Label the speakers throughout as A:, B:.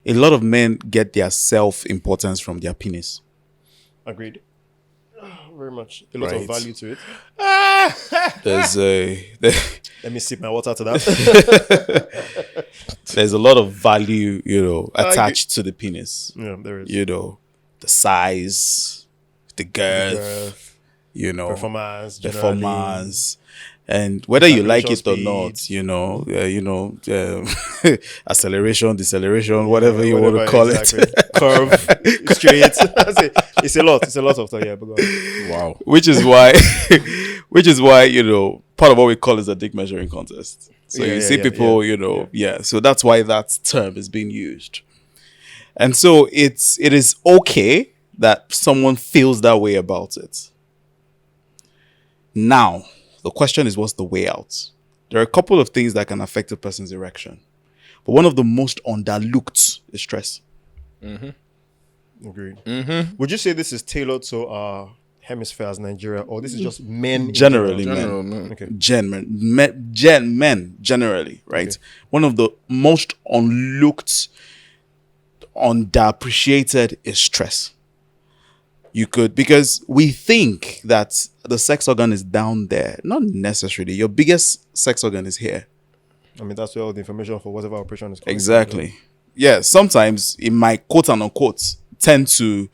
A: a lot of men get their self-importance from their penis.
B: Agreed. Very much. A lot of value to it.
A: There's
B: Let me sip my water to that.
A: there's a lot of value, attached to the penis.
B: Yeah, there is.
A: The size, the girth,
B: performance,
A: and whether you like it or
B: speed.
A: not, acceleration, deceleration, whatever you want to call it.
B: Curve, straight. It's a lot. It's a lot of time. Yeah,
A: wow. Which is why, part of what we call is a dick measuring contest. So you see people, so that's why that term is being used. And so it is okay that someone feels that way about it. Now, the question is, what's the way out? There are a couple of things that can affect a person's erection. But one of the most underlooked is stress.
B: Agreed. Would you say this is tailored to our hemisphere as Nigeria, or this is just men?
A: Generally,
B: men. Okay.
A: Men, generally, right? Okay. One of the most unlooked, underappreciated is stress. Because we think that the sex organ is down there. Not necessarily. Your biggest sex organ is here.
B: I mean, that's where all the information for whatever operation is coming.
A: Exactly. Yeah, sometimes it might, quote and unquote, tend to,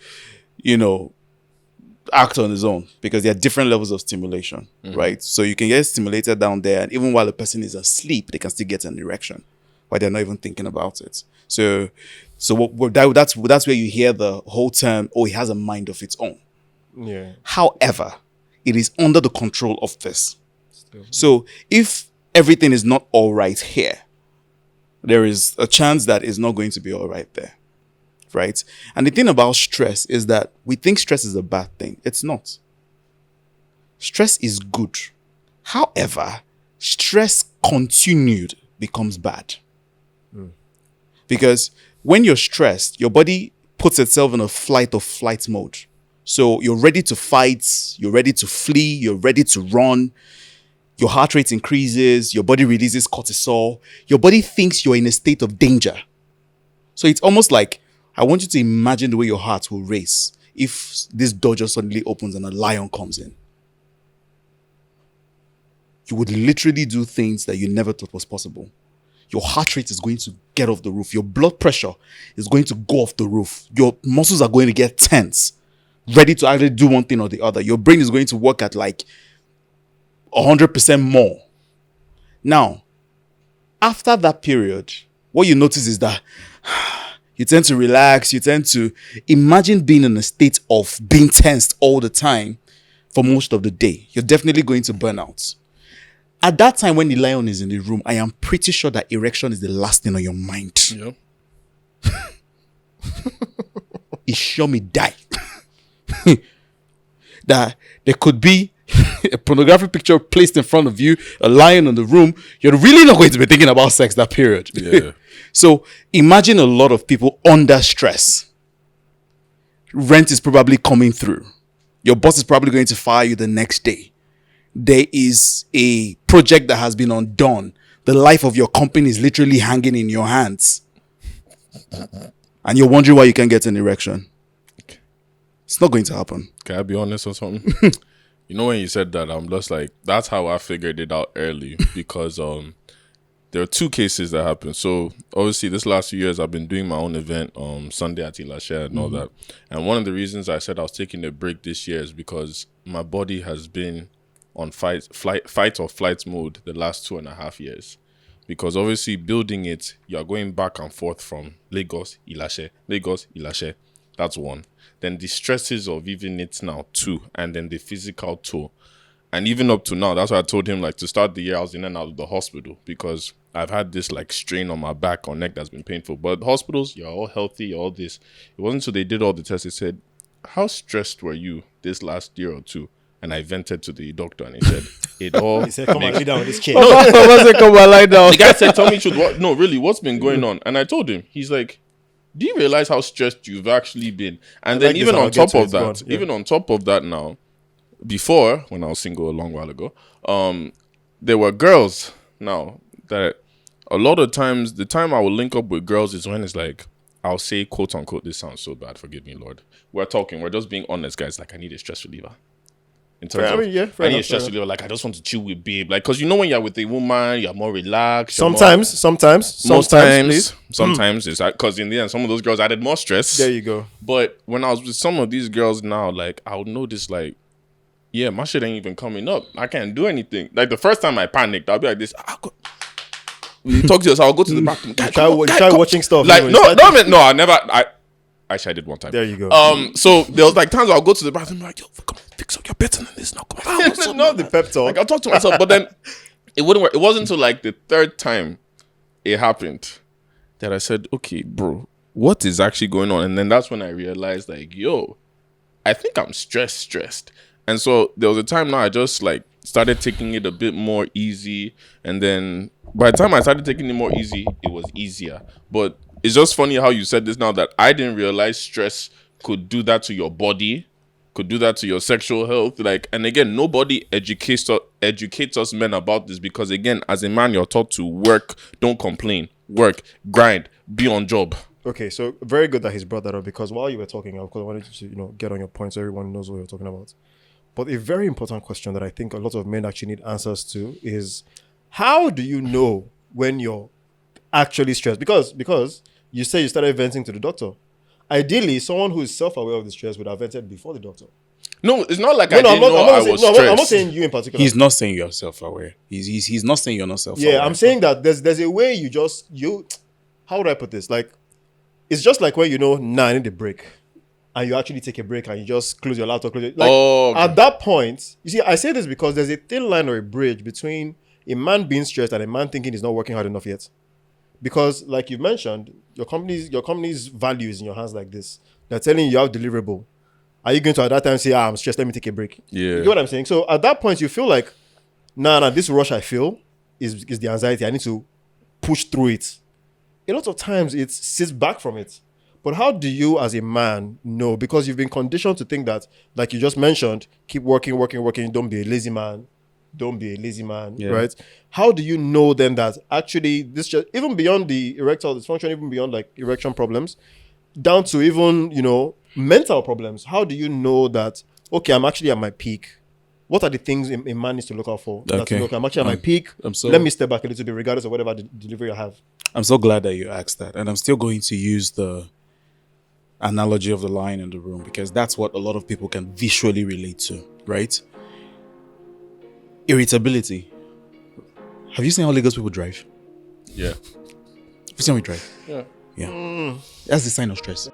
A: act on its own because there are different levels of stimulation, right? So you can get stimulated down there, and even while the person is asleep, they can still get an erection while they're not even thinking about it. So that's where you hear the whole term, it has a mind of its own.
B: Yeah.
A: However, it is under the control of this. So if everything is not all right here, there is a chance that it's not going to be all right there. Right? And the thing about stress is that we think stress is a bad thing. It's not. Stress is good. However, stress continued becomes bad. Because when you're stressed, your body puts itself in a fight or flight mode. So you're ready to fight, you're ready to flee, you're ready to run. Your heart rate increases, your body releases cortisol. Your body thinks you're in a state of danger. So it's almost like, I want you to imagine the way your heart will race if this door just suddenly opens and a lion comes in. You would literally do things that you never thought was possible. Your heart rate is going to get off the roof. Your blood pressure is going to go off the roof. Your muscles are going to get tense, ready to either do one thing or the other. Your brain is going to work at like 100% more. Now, after that period, what you notice is that you tend to relax. You tend to imagine being in a state of being tensed all the time for most of the day. You're definitely going to burn out. At that time when the lion is in the room, I am pretty sure that erection is the last thing on your mind.
C: Yep.
A: It sure me die. That there could be a pornographic picture placed in front of you, a lion in the room. You're really not going to be thinking about sex that period.
C: Yeah.
A: So imagine a lot of people under stress. Rent is probably coming through. Your boss is probably going to fire you the next day. There is a project that has been undone. The life of your company is literally hanging in your hands. And you're wondering why you can't get an erection. It's not going to happen.
C: Can I be honest or something? You know, when you said that, I'm just like, that's how I figured it out early. Because there are two cases that happened. So obviously this last few years I've been doing my own event Sunday at Ilashe and all that. And one of the reasons I said I was taking a break this year is because my body has been on fight or flight mode the last 2.5 years. Because obviously building it, you're going back and forth from Lagos, Ilashe. That's one. Then the stresses of even it now, two. And then the physical toll. And even up to now, that's why I told him, like, to start the year, I was in and out of the hospital. Because I've had this, like, strain on my back or neck that's been painful. But hospitals, you're all healthy, all this. It wasn't until they did all the tests, they said, how stressed were you this last year or two? And I vented to the doctor, and he said, "It all."
B: He said, "Come and lay down with this chair."
A: Come and lie down.
C: The guy said, "Tell me truth. What? No, really, what's been going on?" And I told him, he's like, "Do you realize how stressed you've actually been?" And then even on top of that, now, before when I was single a long while ago, there were girls now that a lot of times the time I would link up with girls is when it's like I'll say, quote unquote, this sounds so bad. Forgive me, Lord. We're just being honest, guys. Like, I need a stress reliever. In terms of, I need a stress reliever. Like, I just want to chill with babe. Like, because when you're with a woman, you're more relaxed.
B: Sometimes, please.
C: Sometimes it's because in the end, some of those girls added more stress.
B: There you go.
C: But when I was with some of these girls now, like, I would notice, like, yeah, my shit ain't even coming up. I can't do anything. Like, the first time I panicked, I'll be like this. You talk to us, I'll go to the bathroom.
B: Try watching stuff.
C: Like, I never. Actually, I did one time.
B: There you go.
C: So there was like times I'll go to the bathroom, like, yo, come on, fix up. You're better than this now. Come on.
B: Not the pep talk.
C: Like, I'll talk to myself, but then it wouldn't work. It wasn't until like the third time it happened that I said, okay, bro, what is actually going on? And then that's when I realized, like, yo, I think I'm stressed. And so there was a time now I just like started taking it a bit more easy. And then by the time I started taking it more easy, it was easier. But it's just funny how you said this now, that I didn't realize stress could do that to your body, could do that to your sexual health. Like, and again, nobody educates us men about this, because again, as a man, you're taught to work, don't complain, work, grind, be on job.
B: Okay, so very good that he's brought that up, because while you were talking, of course, I wanted you to get on your point so everyone knows what you're talking about. But a very important question that I think a lot of men actually need answers to is, how do you know when you're actually stressed? Because you say you started venting to the doctor. Ideally, someone who is self-aware of the stress would have vented before the doctor.
C: No, it's not like I didn't know I was stressed.
B: I'm not saying you in particular.
A: He's not saying you're self-aware. He's not saying you're not self-aware.
B: Yeah, I'm saying that there's a way you how would I put this? Like, it's just like when I need a break, and you actually take a break and you just close your laptop. Okay. At that point, you see, I say this because there's a thin line or a bridge between a man being stressed and a man thinking he's not working hard enough yet. Because, like you mentioned, your company's value is in your hands like this. They're telling you have deliverable. Are you going to at that time say, I'm stressed, let me take a break?
C: Yeah.
B: You get what I'm saying? So at that point, you feel like, nah, this rush I feel is the anxiety. I need to push through it. A lot of times it sits back from it. But how do you as a man know? Because you've been conditioned to think that, like you just mentioned, keep working, don't be a lazy man. Yeah. Right? How do you know then that actually this just, even beyond the erectile dysfunction, even beyond like erection problems, down to even, mental problems, how do you know that, okay, I'm actually at my peak? What are the things a man needs to look out for?
A: Okay.
B: Look, I'm actually at my peak. Let me step back a little bit regardless of whatever delivery I have.
A: I'm so glad that you asked that. And I'm still going to use the analogy of the lion in the room, because that's what a lot of people can visually relate to, right? Irritability. Have you seen how Lagos people drive?
C: Yeah.
A: Have you seen how we drive?
C: Yeah.
A: That's the sign of stress.